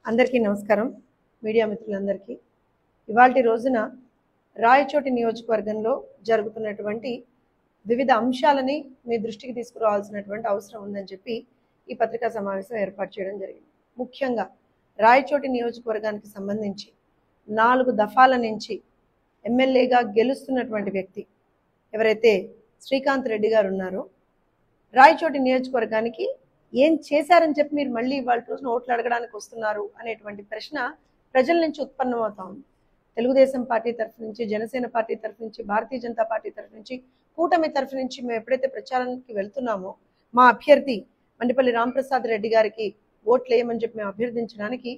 అందరికీ నమస్కారం. మీడియా మిత్రులందరికీ ఇవాల్టి రోజున రాయచోటి నియోజకవర్గంలో జరుగుతున్నటువంటి వివిధ అంశాలని మీ దృష్టికి తీసుకురావాల్సినటువంటి అవసరం ఉందని చెప్పి ఈ పత్రికా సమావేశం ఏర్పాటు చేయడం జరిగింది. ముఖ్యంగా రాయచోటి నియోజకవర్గానికి సంబంధించి 4 దఫాల నుంచి ఎమ్మెల్యేగా గెలుస్తున్నటువంటి వ్యక్తి ఎవరైతే శ్రీకాంత్ రెడ్డి గారు ఉన్నారో, రాయచోటి నియోజకవర్గానికి ఏం చేశారని చెప్పి మీరు మళ్ళీ ఇవాళ రోజున ఓట్లు అడగడానికి వస్తున్నారు అనేటువంటి ప్రశ్న ప్రజల నుంచి ఉత్పన్నమవుతా ఉంది. తెలుగుదేశం పార్టీ తరఫు నుంచి, జనసేన పార్టీ తరఫు నుంచి, భారతీయ జనతా పార్టీ తరఫు నుంచి, కూటమి తరఫు నుంచి మేము ఎప్పుడైతే ప్రచారానికి వెళ్తున్నామో మా అభ్యర్థి మండిపల్లి రాంప్రసాద్ రెడ్డి గారికి ఓట్లు వేయమని చెప్పి మేము అభ్యర్థించడానికి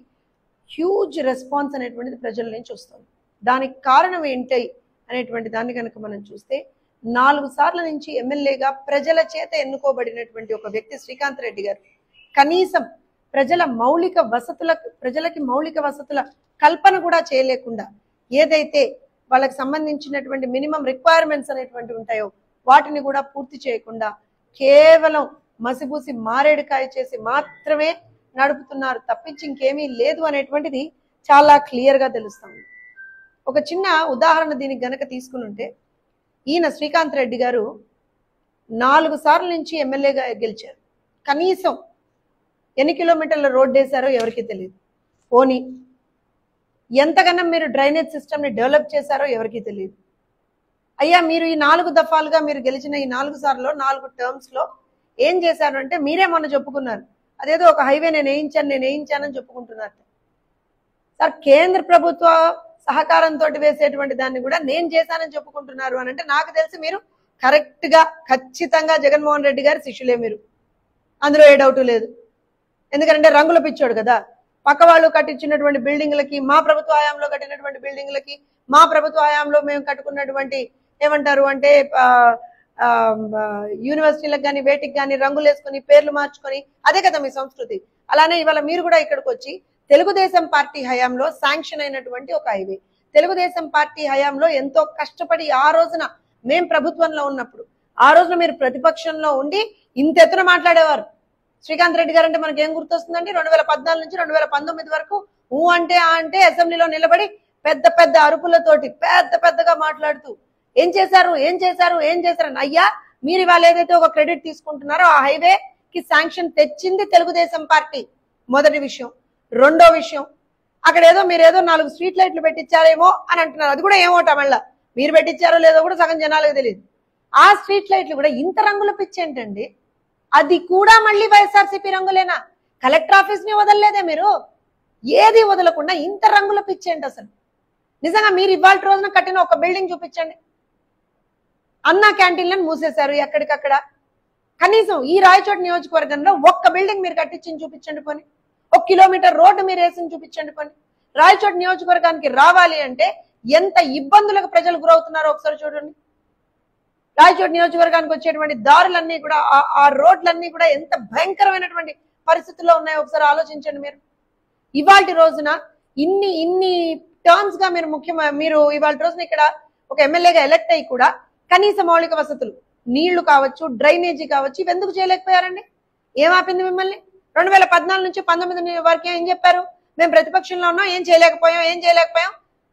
హ్యూజ్ రెస్పాన్స్ అనేటువంటిది ప్రజల నుంచి వస్తుంది. దానికి కారణం ఏంటి అనేటువంటి దాన్ని కనుక మనం చూస్తే, 4 సార్ల నుంచి ఎమ్మెల్యేగా ప్రజల చేత ఎన్నుకోబడినటువంటి ఒక వ్యక్తి శ్రీకాంత్ రెడ్డి గారు కనీసం ప్రజలకి మౌలిక వసతుల కల్పన కూడా చేయలేకుండా, ఏదైతే వాళ్ళకి సంబంధించినటువంటి మినిమం రిక్వైర్మెంట్స్ అనేటువంటి ఉంటాయో వాటిని కూడా పూర్తి చేయకుండా కేవలం మసిబూసి మారేడుకాయ చేసి మాత్రమే నడుపుతున్నారు తప్పించి ఇంకేమీ లేదు అనేటువంటిది చాలా క్లియర్గా తెలుస్తుంది. ఒక చిన్న ఉదాహరణ దీనికి గనక తీసుకుని ఉంటే, ఈయన శ్రీకాంత్ రెడ్డి గారు 4 సార్ల నుంచి ఎమ్మెల్యేగా గెలిచారు. కనీసం ఎన్ని కిలోమీటర్ల రోడ్డు వేశారో ఎవరికి తెలియదు. పోనీ ఎంతగానో మీరు డ్రైనేజ్ సిస్టమ్ని డెవలప్ చేశారో ఎవరికి తెలియదు. అయ్యా, మీరు ఈ 4 దఫాలుగా మీరు గెలిచిన ఈ 4 సార్లు 4 టర్మ్స్లో ఏం చేశారు అంటే మీరే మొన్న చెప్పుకున్నారు, అదేదో ఒక హైవే నేను వేయించానని చెప్పుకుంటున్నారు. సార్, కేంద్ర ప్రభుత్వ సహకారంతో వేసేటువంటి దాన్ని కూడా నేను చేశానని చెప్పుకుంటున్నారు అని అంటే నాకు తెలిసి మీరు కరెక్ట్గా ఖచ్చితంగా జగన్మోహన్ రెడ్డి గారి శిష్యులే మీరు, అందులో ఏ డౌటు లేదు. ఎందుకంటే రంగుల పిచ్చోడు కదా. పక్క వాళ్ళు కట్టించినటువంటి బిల్డింగ్లకి, మా ప్రభుత్వ హయాంలో కట్టినటువంటి బిల్డింగ్లకి, మా ప్రభుత్వ హయాంలో మేము కట్టుకున్నటువంటి ఏమంటారు అంటే యూనివర్సిటీలకు కానీ వేటికి కానీ రంగులు వేసుకొని పేర్లు మార్చుకొని, అదే కదా మీ సంస్కృతి. అలానే ఇవాళ మీరు కూడా ఇక్కడికి వచ్చి తెలుగుదేశం పార్టీ హయాంలో శాంక్షన్ అయినటువంటి ఒక హైవే, తెలుగుదేశం పార్టీ హయాంలో ఎంతో కష్టపడి ఆ రోజున మేం ప్రభుత్వంలో ఉన్నప్పుడు, ఆ రోజున మీరు ప్రతిపక్షంలో ఉండి ఇంత ఎత్తున మాట్లాడేవారు. శ్రీకాంత్ రెడ్డి గారు అంటే మనకి ఏం గుర్తొస్తుందండి? 2014 నుంచి 2019 వరకు ఊ అంటే ఆ అంటే అసెంబ్లీలో నిలబడి పెద్ద పెద్ద అరుపులతోటి పెద్దగా మాట్లాడుతూ ఏం చేశారు అని. అయ్యా, మీరు ఇవాళ ఏదైతే ఒక క్రెడిట్ తీసుకుంటున్నారో ఆ హైవేకి శాంక్షన్ తెచ్చింది తెలుగుదేశం పార్టీ. మొదటి విషయం. రెండో విషయం, అక్కడ మీరేదో 4 స్ట్రీట్ లైట్లు పెట్టించారేమో అని అంటున్నారు. అది కూడా ఏమోట, మళ్ళా మీరు పెట్టించారో లేదో కూడా సగం జనాలకు తెలియదు. ఆ స్ట్రీట్ లైట్లు కూడా ఇంత రంగుల పిచ్చి ఏంటండి? అది కూడా మళ్ళీ వైఎస్ఆర్సీపీ రంగులేనా? కలెక్టర్ ఆఫీస్ ని వదలలేదే మీరు? ఏది వదలకుండా ఇంత రంగుల పిచ్చి ఏంటి అసలు? నిజంగా మీరు ఇవాళ రోజున కట్టిన ఒక బిల్డింగ్ చూపించండి. అన్నా క్యాంటీన్లను మూసేశారు ఎక్కడికక్కడ. కనీసం ఈ రాయచోటి నియోజకవర్గంలో ఒక్క బిల్డింగ్ మీరు కట్టించి చూపించండి పోనీ. 1 కిలోమీటర్ రోడ్డు మీరు వేసి చూపించండి పోనీ. రాయచోటి నియోజకవర్గానికి రావాలి అంటే ఎంత ఇబ్బందులకు ప్రజలు గురవుతున్నారో ఒకసారి చూడండి. రాయచోటి నియోజకవర్గానికి వచ్చేటువంటి దారులన్నీ కూడా, ఆ రోడ్లన్నీ కూడా ఎంత భయంకరమైనటువంటి పరిస్థితుల్లో ఉన్నాయో ఒకసారి ఆలోచించండి మీరు. ఇవాళ రోజున ఇన్ని టర్మ్స్ గా మీరు ఇవాళ రోజున ఇక్కడ ఒక ఎమ్మెల్యేగా ఎలక్ట్ అయ్యి కూడా కనీస మౌలిక వసతులు, నీళ్లు కావచ్చు, డ్రైనేజీ కావచ్చు, ఇవి ఎందుకు చేయలేకపోయారండి? ఏమాపింది మిమ్మల్ని? 2014 నుంచి 19 వరకు ఏం చెప్పారు? మేము ప్రతిపక్షంలో ఉన్నాం, ఏం చేయలేకపోయాం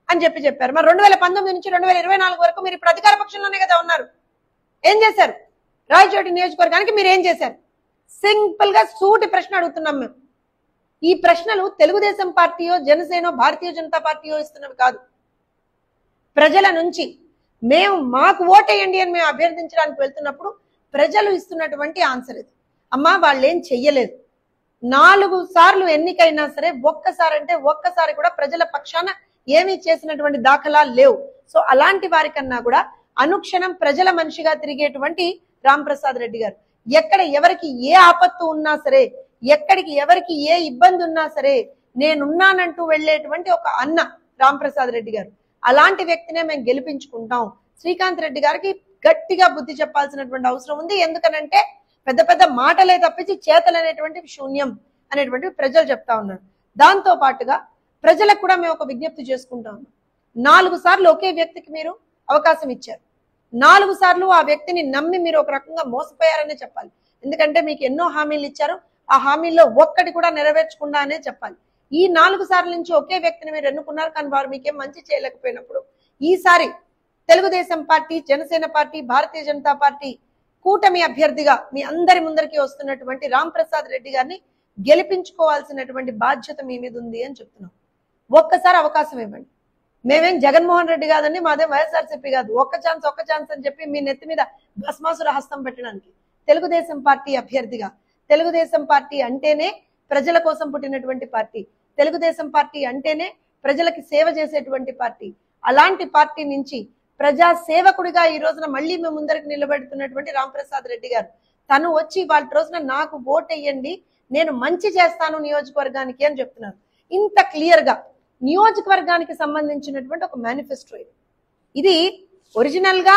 అని చెప్పారు. మరి 2019 నుంచి 2024 వరకు మీరు ఇప్పుడు అధికార పక్షంలోనే కదా ఉన్నారు. ఏం చేశారు? రాయచోటి నియోజకవర్గానికి మీరు ఏం చేశారు? సింపుల్ గా సూటి ప్రశ్న అడుగుతున్నాం మేము. ఈ ప్రశ్నలు తెలుగుదేశం పార్టీయో, జనసేనో, భారతీయ జనతా పార్టీయో ఇస్తున్నవి కాదు. ప్రజల నుంచి మాకు ఓటేయండి అని మేము అభ్యర్థించడానికి వెళ్తున్నప్పుడు ప్రజలు ఇస్తున్నటువంటి ఆన్సర్ ఇది. అమ్మా, వాళ్ళు ఏం చెయ్యలేదు. 4 సార్లు ఎన్నికైనా సరే ఒక్కసారి కూడా ప్రజల పక్షాన ఏమీ చేసినటువంటి దాఖలాలు లేవు. సో అలాంటి వారికన్నా కూడా అనుక్షణం ప్రజల మనిషిగా తిరిగేటువంటి రాంప్రసాద్ రెడ్డి గారు, ఎక్కడ ఎవరికి ఏ ఆపత్తు ఉన్నా సరే, ఎక్కడికి ఎవరికి ఏ ఇబ్బంది ఉన్నా సరే నేనున్నానంటూ వెళ్లేటువంటి ఒక అన్న రాంప్రసాద్ రెడ్డి గారు. అలాంటి వ్యక్తినే మేము గెలిపించుకుంటాం. శ్రీకాంత్ రెడ్డి గారికి గట్టిగా బుద్ధి చెప్పాల్సినటువంటి అవసరం ఉంది. ఎందుకనంటే పెద్ద మాటలే తప్పించి చేతలు అనేటువంటివి శూన్యం అనేటువంటివి ప్రజలు చెప్తా ఉన్నారు. దాంతో పాటుగా ప్రజలకు కూడా మేము ఒక విజ్ఞప్తి చేసుకుంటా ఉన్నాం. 4 సార్లు ఒకే వ్యక్తికి మీరు అవకాశం ఇచ్చారు. 4 సార్లు ఆ వ్యక్తిని నమ్మి మీరు ఒక రకంగా మోసపోయారనే చెప్పాలి. ఎందుకంటే మీకు ఎన్నో హామీలు ఇచ్చారు, ఆ హామీల్లో ఒక్కటి కూడా నెరవేర్చకుండానే చెప్పాలి. ఈ 4 సార్ల నుంచి ఒకే వ్యక్తిని మీరు ఎన్నుకున్నారు, కానీ వారు మీకేం మంచి చేయలేకపోయినప్పుడు ఈసారి Telugu Desam party, Janasena party, Bharatiya Janata party కూటమి అభ్యర్థిగా మీ అందరి ముందరికి వస్తున్నటువంటి రాంప్రసాద్ రెడ్డి గారిని గెలిపించుకోవాల్సినటువంటి బాధ్యత మీ మీద ఉంది అని చెప్తున్నాం. ఒక్కసారి అవకాశం ఇవ్వండి. మేమేం జగన్మోహన్ రెడ్డి కాదండి, మాదే వైఎస్ఆర్సీపీ కాదు. ఒక్క ఛాన్స్ అని చెప్పి మీ నెత్తి మీద భస్మాసుర హస్తం పెట్టడానికి తెలుగుదేశం పార్టీ అభ్యర్థిగా, తెలుగుదేశం పార్టీ అంటేనే ప్రజల కోసం పుట్టినటువంటి పార్టీ, తెలుగుదేశం పార్టీ అంటేనే ప్రజలకి సేవ చేసేటువంటి పార్టీ, అలాంటి పార్టీ నుంచి ప్రజా సేవకుడిగా ఈ రోజున మళ్ళీ మేము ముందరికి నిలబెడుతున్నటువంటి రాంప్రసాద్ రెడ్డి గారు తను వచ్చి వాళ్ళ రోజున నాకు ఓటేయండి, నేను మంచి చేస్తాను నియోజకవర్గానికి అని చెప్తున్నారు. ఇంత క్లియర్ గా నియోజకవర్గానికి సంబంధించినటువంటి ఒక మేనిఫెస్టో ఇది ఒరిజినల్ గా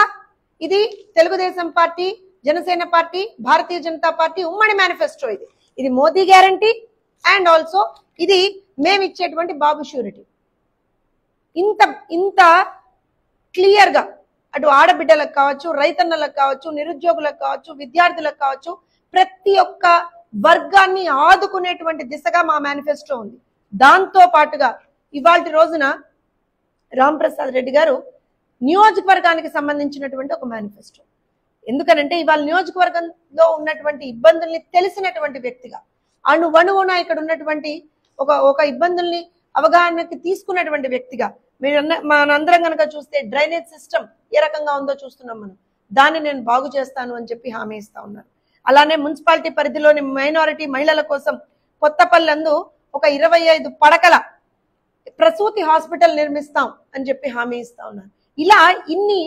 ఇది Telugu Desam party, Janasena party, Bharatiya Janata party ఉమ్మడి మేనిఫెస్టో. ఇది మోదీ గ్యారంటీ అండ్ ఆల్సో ఇది మేమిచ్చేటువంటి బాబు షూరిటీ. ఇంత క్లియర్ గా అటు ఆడబిడ్డలకు కావచ్చు, రైతన్నలకు కావచ్చు, నిరుద్యోగులకు కావచ్చు, విద్యార్థులకు కావచ్చు, ప్రతి ఒక్క వర్గాన్ని ఆదుకునేటువంటి దిశగా మా మేనిఫెస్టో ఉంది. దాంతో పాటుగా ఇవాళ రోజున రాంప్రసాద్ రెడ్డి గారు నియోజకవర్గానికి సంబంధించినటువంటి ఒక మేనిఫెస్టో. ఎందుకనంటే ఇవాళ నియోజకవర్గంలో ఉన్నటువంటి ఇబ్బందుల్ని తెలిసినటువంటి వ్యక్తిగా, అణువణువున ఇక్కడ ఉన్నటువంటి ఒక ఇబ్బందుల్ని అవగాహనకి తీసుకున్నటువంటి వ్యక్తిగా, మనందరం కనుక చూస్తే డ్రైనేజ్ సిస్టమ్ ఏ రకంగా ఉందో చూస్తున్నాం మనం. దాన్ని నేను బాగు చేస్తాను అని చెప్పి హామీ ఇస్తా ఉన్నారు. అలానే మున్సిపాలిటీ పరిధిలోని మైనారిటీ మహిళల కోసం కొత్తపల్లందు ఒక 25 పడకల ప్రసూతి హాస్పిటల్ నిర్మిస్తాం అని చెప్పి హామీ ఇస్తా ఉన్నారు. ఇలా ఇన్ని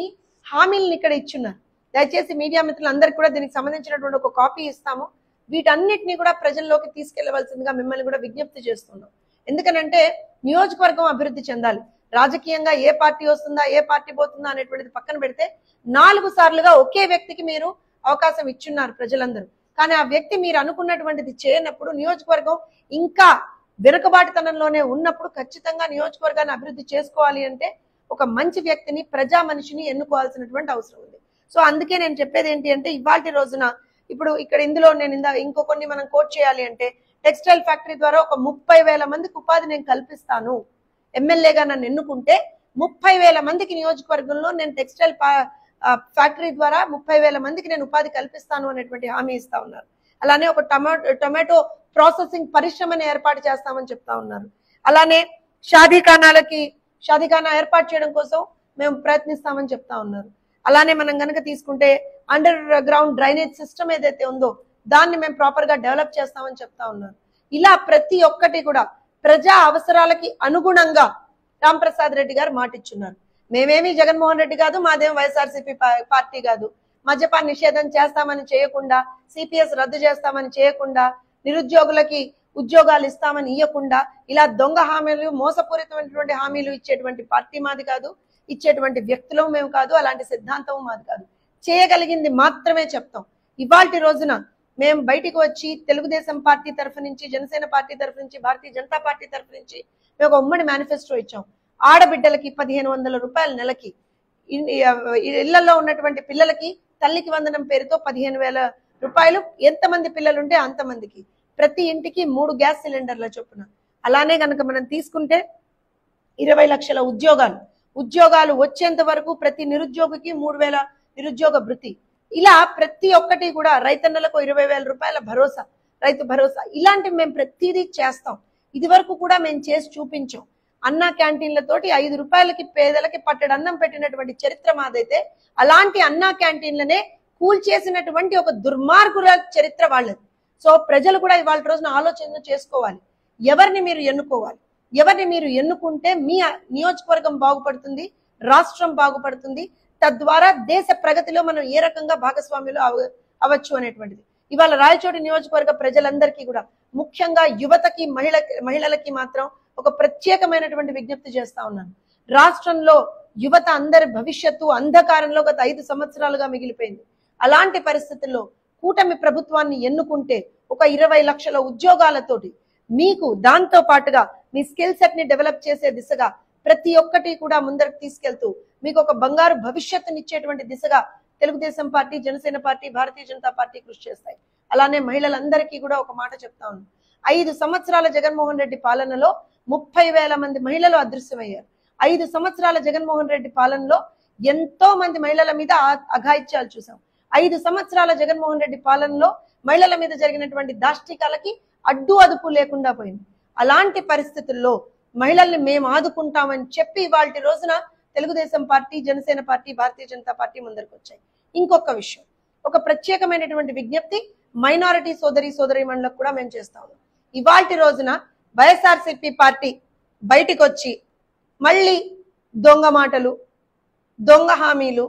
హామీలను ఇక్కడ ఇచ్చున్నారు. దయచేసి మీడియా మిత్రులందరికీ కూడా దీనికి సంబంధించినటువంటి ఒక కాపీ ఇస్తాము. వీటన్నిటిని కూడా ప్రజల్లోకి తీసుకెళ్లవలసిందిగా మిమ్మల్ని కూడా విజ్ఞప్తి చేస్తున్నాం. ఎందుకనంటే నియోజకవర్గం అభివృద్ధి చెందాలి. రాజకీయంగా ఏ పార్టీ వస్తుందా, ఏ పార్టీ పోతుందా అనేటువంటిది పక్కన పెడితే 4 సార్లుగా ఒకే వ్యక్తికి మీరు అవకాశం ఇచ్చున్నారు ప్రజలందరూ. కానీ ఆ వ్యక్తి మీరు అనుకున్నటువంటిది చేయనప్పుడు, నియోజకవర్గం ఇంకా వెనుకబాటుతనంలోనే ఉన్నప్పుడు ఖచ్చితంగా నియోజకవర్గాన్ని అభివృద్ధి చేసుకోవాలి అంటే ఒక మంచి వ్యక్తిని, ప్రజా మనిషిని ఎన్నుకోవాల్సినటువంటి అవసరం ఉంది. సో అందుకే నేను చెప్పేది ఏంటి అంటే ఇవాల్టి రోజున ఇప్పుడు ఇక్కడ ఇందులో నేను ఇంకో కొన్ని మనం కోట్ చేయాలి అంటే టెక్స్టైల్ ఫ్యాక్టరీ ద్వారా ఒక 30,000 మందికి ఉపాధి నేను కల్పిస్తాను. ఎమ్మెల్యేగా నన్ను ఎన్నుకుంటే 30,000 మందికి నియోజకవర్గంలో నేను టెక్స్టైల్ ఫ్యాక్టరీ ద్వారా 30,000 మందికి నేను ఉపాధి కల్పిస్తాను అనేటువంటి హామీ ఇస్తా ఉన్నారు. అలానే ఒక టొమాటో ప్రాసెసింగ్ పరిశ్రమని ఏర్పాటు చేస్తామని చెప్తా ఉన్నారు. అలానే షాదీఖానా ఏర్పాటు చేయడం కోసం మేము ప్రయత్నిస్తామని చెప్తా ఉన్నారు. అలానే మనం గనక తీసుకుంటే అండర్ గ్రౌండ్ డ్రైనేజ్ సిస్టమ్ ఏదైతే ఉందో దాన్ని మేము ప్రాపర్ గా డెవలప్ చేస్తామని చెప్తా ఉన్నారు. ఇలా ప్రతి ఒక్కటి కూడా ప్రజా అవసరాలకి అనుగుణంగా రాంప్రసాద్ రెడ్డి గారు మాటిచ్చున్నారు. మేమేమి జగన్మోహన్ రెడ్డి కాదు, మాదేం వైఎస్ఆర్సీపీ పార్టీ కాదు. మద్యపాన నిషేధం చేస్తామని చేయకుండా, సిపిఎస్ రద్దు చేస్తామని చేయకుండా, నిరుద్యోగులకి ఉద్యోగాలు ఇస్తామని ఇవ్వకుండా ఇలా దొంగ హామీలు, మోసపూరితమైనటువంటి హామీలు ఇచ్చేటువంటి పార్టీ మాది కాదు, ఇచ్చేటువంటి వ్యక్తులు మేము కాదు, అలాంటి సిద్ధాంతం మాది కాదు. చేయగలిగింది మాత్రమే చెప్తాం. ఇవాల్టి రోజున మేము బయటికి వచ్చి తెలుగుదేశం పార్టీ తరఫు నుంచి, జనసేన పార్టీ తరఫు నుంచి, భారతీయ జనతా పార్టీ తరఫు నుంచి మేము ఒక ఉమ్మడి మేనిఫెస్టో ఇచ్చాం. ఆడబిడ్డలకి 1,500 రూపాయల నెలకి, ఇళ్లలో ఉన్నటువంటి పిల్లలకి తల్లికి వందనం పేరుతో 15,000 రూపాయలు, ఎంతమంది పిల్లలుంటే అంతమందికి, ప్రతి ఇంటికి 3 గ్యాస్ సిలిండర్ల చొప్పున. అలానే కనుక మనం తీసుకుంటే 20 లక్షల ఉద్యోగాలు వచ్చేంత వరకు ప్రతి నిరుద్యోగికి 3,000 నిరుద్యోగ భృతి. ఇలా ప్రతి ఒక్కటి కూడా రైతన్నలకు 20,000 రూపాయల భరోసా, రైతు భరోసా, ఇలాంటివి మేము ప్రతిదీ చేస్తాం. ఇది వరకు కూడా మేము చేసి చూపించాం. అన్నా క్యాంటీన్లతోటి 5 రూపాయలకి పేదలకి పట్టెడు అన్నం పెట్టినటువంటి చరిత్ర మాదైతే, అలాంటి అన్నా క్యాంటీన్లనే కూల్చేసినటువంటి ఒక దుర్మార్గుల చరిత్ర వాళ్ళది. సో ప్రజలు కూడా ఇవాళ రోజున ఆలోచన చేసుకోవాలి. ఎవరిని మీరు ఎన్నుకోవాలి, ఎవరిని మీరు ఎన్నుకుంటే మీ నియోజకవర్గం బాగుపడుతుంది, రాష్ట్రం బాగుపడుతుంది, తద్వారా దేశ ప్రగతిలో మనం ఏ రకంగా భాగస్వాములు అవ్వచ్చు అనేటువంటిది. ఇవాళ రాయచోటి నియోజకవర్గ ప్రజలందరికీ కూడా, ముఖ్యంగా యువతకి, మహిళలకి మాత్రం ఒక ప్రత్యేకమైనటువంటి విజ్ఞప్తి చేస్తా ఉన్నాను. రాష్ట్రంలో యువత అందరి భవిష్యత్తు అంధకారంలో గత 5 సంవత్సరాలుగా మిగిలిపోయింది. అలాంటి పరిస్థితుల్లో కూటమి ప్రభుత్వాన్ని ఎన్నుకుంటే ఒక 20 లక్షల ఉద్యోగాలతోటి మీకు, దాంతో పాటుగా మీ స్కిల్ సెట్ ని డెవలప్ చేసే దిశగా ప్రతి ఒక్కటి కూడా ముందరకు తీసుకెళ్తూ మీకు ఒక బంగారు భవిష్యత్తునిచ్చేటువంటి దిశగా Telugu Desam party, Janasena party, Bharatiya Janata party కృషి చేస్తాయి. అలానే మహిళలందరికీ కూడా ఒక మాట చెప్తా ఉన్నాను. 5 సంవత్సరాల జగన్మోహన్ రెడ్డి పాలనలో 30,000 మంది మహిళలు అదృశ్యమయ్యారు. 5 సంవత్సరాల జగన్మోహన్ రెడ్డి పాలనలో ఎంతో మంది మహిళల మీద అఘాయిత్యాలు చూసాం. 5 సంవత్సరాల జగన్మోహన్ రెడ్డి పాలనలో మహిళల మీద జరిగినటువంటి దాష్టికాలకి అడ్డు అదుపు లేకుండా పోయింది. అలాంటి పరిస్థితుల్లో మహిళల్ని మేము ఆదుకుంటామని చెప్పి ఇవాల్టి రోజున Telugu Desam party, Janasena party, Bharatiya Janata party ముందరికి వచ్చాయి. ఇంకొక విషయం, ఒక ప్రత్యేకమైనటువంటి విజ్ఞప్తి మైనారిటీ సోదరీమణులకు కూడా మేము చేస్తా ఉన్నాం. ఇవాల్టి రోజున వైఎస్ఆర్సీపీ పార్టీ బయటికి వచ్చి మళ్ళీ దొంగ మాటలు, దొంగ హామీలు,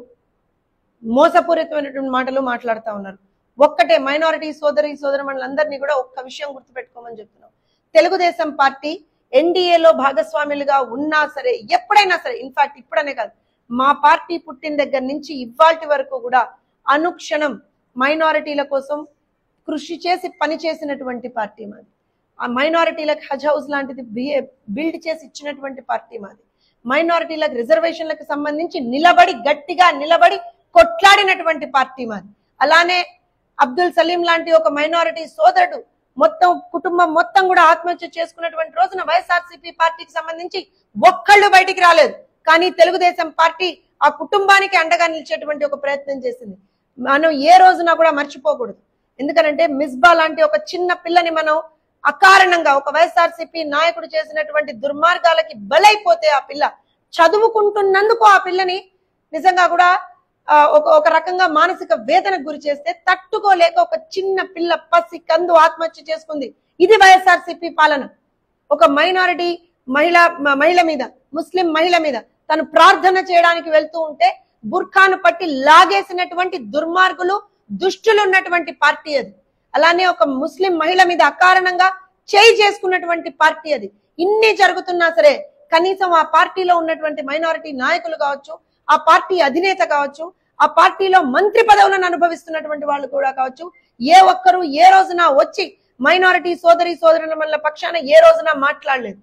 మోసపూరితమైనటువంటి మాటలు మాట్లాడుతూ ఉన్నారు. ఒక్కటే మైనారిటీ సోదరీమణులందరినీ కూడా ఒక్క విషయం గుర్తుపెట్టుకోమని చెప్తున్నాం. తెలుగుదేశం పార్టీ ఎన్డీఏలో భాగస్వాములుగా ఉన్నా సరే, ఎప్పుడైనా సరే, ఇన్ఫాక్ట్ ఇప్పుడనే కాదు, మా పార్టీ పుట్టిన దగ్గర నుంచి ఇవాల్టి వరకు కూడా అనుక్షణం మైనారిటీల కోసం కృషి చేసి పనిచేసినటువంటి పార్టీ మాది. ఆ మైనారిటీలకు హజ్ హౌస్ లాంటిది బిల్డ్ చేసి ఇచ్చినటువంటి పార్టీ మాది. మైనారిటీలకు రిజర్వేషన్లకు సంబంధించి గట్టిగా నిలబడి కొట్లాడినటువంటి పార్టీ మాది. అలానే అబ్దుల్ సలీం లాంటి ఒక మైనారిటీ సోదరుడు మొత్తం కుటుంబం మొత్తం కూడా ఆత్మహత్య చేసుకున్నటువంటి రోజున వైఎస్ఆర్సీపీ పార్టీకి సంబంధించి ఒక్కళ్ళు బయటికి రాలేదు. కానీ తెలుగుదేశం పార్టీ ఆ కుటుంబానికి అండగా నిలిచేటువంటి ఒక ప్రయత్నం చేసింది. మనం ఏ రోజున కూడా మర్చిపోకూడదు. ఎందుకంటే మిస్బా లాంటి ఒక చిన్న పిల్లని మనం అకారణంగా ఒక వైఎస్ఆర్సీపీ నాయకుడు చేసినటువంటి దుర్మార్గాలకి బలైపోతే ఆ పిల్ల చదువుకుంటున్నందుకు ఆ పిల్లని నిజంగా కూడా ఒక రకంగా మానసిక వేదనకు గురి చేస్తే తట్టుకోలేక ఒక చిన్న పిల్ల పసి కందు ఆత్మహత్య చేసుకుంది. ఇది వైఎస్ఆర్సీపీ పాలన. ఒక మైనారిటీ మహిళ మీద, ముస్లిం మహిళ మీద తను ప్రార్థన చేయడానికి వెళ్తూ ఉంటే బుర్ఖాను పట్టి లాగేసినటువంటి దుర్మార్గులు, దుష్టులు ఉన్నటువంటి పార్టీ అది. అలానే ఒక ముస్లిం మహిళ మీద అకారణంగా చేయి చేసుకున్నటువంటి పార్టీ అది. ఇన్ని జరుగుతున్నా సరే కనీసం ఆ పార్టీలో ఉన్నటువంటి మైనారిటీ నాయకులు కావచ్చు, ఆ పార్టీ అధినేత కావచ్చు, ఆ పార్టీలో మంత్రి పదవులను అనుభవిస్తున్నటువంటి వాళ్ళు కూడా కావచ్చు, ఏ ఒక్కరు ఏ రోజున వచ్చి మైనారిటీ సోదరుల పక్షాన ఏ రోజున మాట్లాడలేదు.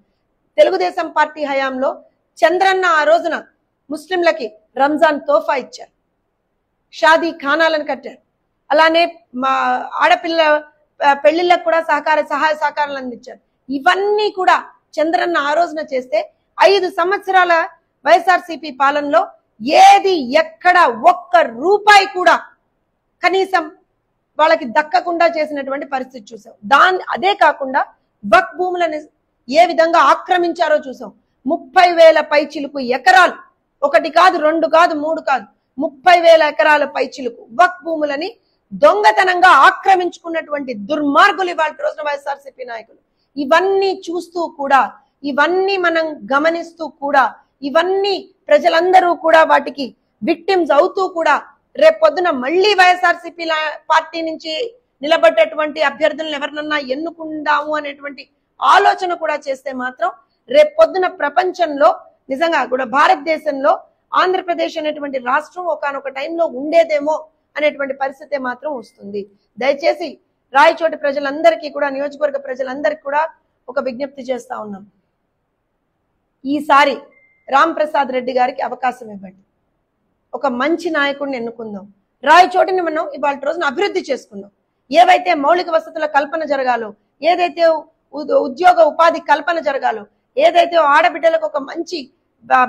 తెలుగుదేశం పార్టీ హయాంలో చంద్రన్న ఆ రోజున ముస్లింలకి రంజాన్ తోఫా ఇచ్చారు, షాదీ ఖానాలను కట్టారు. అలానే మా ఆడపిల్ల పెళ్లిళ్ళకు కూడా సహాయ సహకారాలు అందించారు. ఇవన్నీ కూడా చంద్రన్న ఆ రోజున చేస్తే 5 సంవత్సరాల వైఎస్ఆర్సీపీ పాలనలో ఏది ఎక్కడ ఒక్క రూపాయి కూడా కనీసం వాళ్ళకి దక్కకుండా చేసినటువంటి పరిస్థితి చూసాం. అదే కాకుండా వక్ భూములను ఏ విధంగా ఆక్రమించారో చూసాం. 30,000 పైచిలుకు ఎకరాలు, 1 కాదు 2 కాదు 3 కాదు, 30,000 ఎకరాల పైచిలుకు వక్ భూములని దొంగతనంగా ఆక్రమించుకున్నటువంటి దుర్మార్గులు ఇవాళ రోజున వైఎస్ఆర్సీపీ నాయకులు. ఇవన్నీ చూస్తూ కూడా, ఇవన్నీ మనం గమనిస్తూ కూడా, ఇవన్నీ ప్రజలందరూ కూడా వాటికి విక్టిమ్స్ అవుతూ కూడా రేపొద్దున మళ్ళీ వైఎస్ఆర్సీపీ పార్టీ నుంచి నిలబడ్డటువంటి అభ్యర్థులను ఎవరినన్నా ఎన్నుకుందాము అనేటువంటి ఆలోచన కూడా చేస్తే మాత్రం రేపొద్దున ప్రపంచంలో నిజంగా కూడా భారతదేశంలో ఆంధ్రప్రదేశ్ అనేటువంటి రాష్ట్రం ఒకానొక టైంలో ఉండేదేమో అనేటువంటి పరిస్థితి మాత్రం వస్తుంది. దయచేసి రాయచోటి ప్రజలందరికీ కూడా, నియోజకవర్గ ప్రజలందరికీ కూడా ఒక విజ్ఞప్తి చేస్తా ఉన్నాం. ఈసారి రామ్ ప్రసాద్ రెడ్డి గారికి అవకాశం ఇవ్వండి. ఒక మంచి నాయకుడిని ఎన్నుకుందాం. రాయచోటిని మనం ఇవాళ రోజున అభివృద్ధి చేసుకుందాం. ఏవైతే మౌలిక వసతుల కల్పన జరగాలో, ఏదైతే ఉద్యోగ ఉపాధి కల్పన జరగాలో, ఏదైతే ఆడబిడ్డలకు ఒక మంచి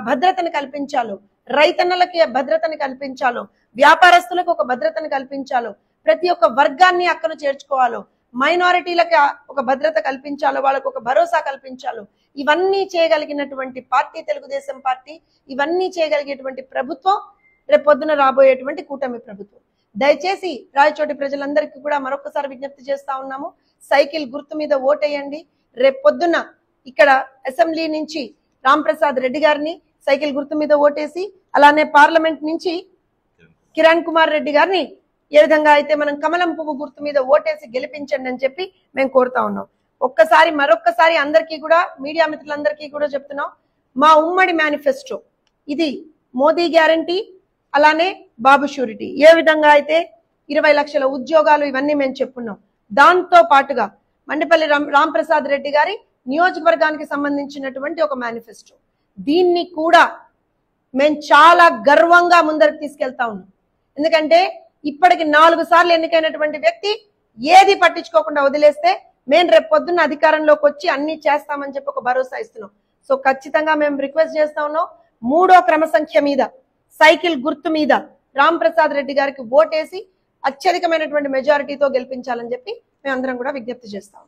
భద్రతను కల్పించాలో, రైతన్నలకి భద్రతను కల్పించాలో, వ్యాపారస్తులకు ఒక భద్రతను కల్పించాలో, ప్రతి ఒక్క వర్గాన్ని అక్కను చేర్చుకోవాలో, మైనారిటీలకి ఒక భద్రత కల్పించాలో, వాళ్ళకు ఒక భరోసా కల్పించాలో, ఇవన్నీ చేయగలిగినటువంటి పార్టీ తెలుగుదేశం పార్టీ. ఇవన్నీ చేయగలిగేటువంటి ప్రభుత్వం రేపొద్దున రాబోయేటువంటి కూటమి ప్రభుత్వం. దయచేసి రాయచోటి ప్రజలందరికీ కూడా మరొకసారి విజ్ఞప్తి చేస్తా ఉన్నాము. సైకిల్ గుర్తు మీద ఓటేయండి. రేపొద్దున ఇక్కడ అసెంబ్లీ నుంచి రామ్ ప్రసాద్ రెడ్డి గారిని సైకిల్ గుర్తు మీద ఓటేసి, అలానే పార్లమెంట్ నుంచి కిరణ్ కుమార్ రెడ్డి గారిని ఏ విధంగా అయితే మనం కమలం పువ్వు గుర్తు మీద ఓటేసి గెలిపించండి అని చెప్పి మేము కోరుతా ఉన్నాం. మరొక్కసారి అందరికీ కూడా, మీడియా మిత్రులందరికీ కూడా చెప్తున్నాం, మా ఉమ్మడి మేనిఫెస్టో ఇది మోదీ గ్యారంటీ, అలానే బాబు షూరిటీ. ఏ విధంగా అయితే 20 లక్షల ఉద్యోగాలు ఇవన్నీ మేము చెప్పున్నాం. దాంతో పాటుగా మండిపల్లి రామ్ ప్రసాద్ రెడ్డి గారి నియోజకవర్గానికి సంబంధించినటువంటి ఒక మేనిఫెస్టో, దీన్ని కూడా మేము చాలా గర్వంగా ముందరికి తీసుకెళ్తా ఉన్నాం. ఎందుకంటే ఇప్పటికి 4 సార్లు ఎన్నికైనటువంటి వ్యక్తి ఏది పట్టించుకోకుండా వదిలేస్తే మేము రేపు పొద్దున్న అధికారంలోకి వచ్చి అన్ని చేస్తామని చెప్పి ఒక భరోసా ఇస్తున్నాం. సో ఖచ్చితంగా మేము రిక్వెస్ట్ చేస్తా ఉన్నాం, 3వ క్రమ సంఖ్య మీద సైకిల్ గుర్తు మీద రామ్ ప్రసాద్ రెడ్డి గారికి ఓటేసి అత్యధికమైనటువంటి మెజారిటీతో గెలిపించాలని చెప్పి మేమందరం కూడా విజ్ఞప్తి చేస్తాం.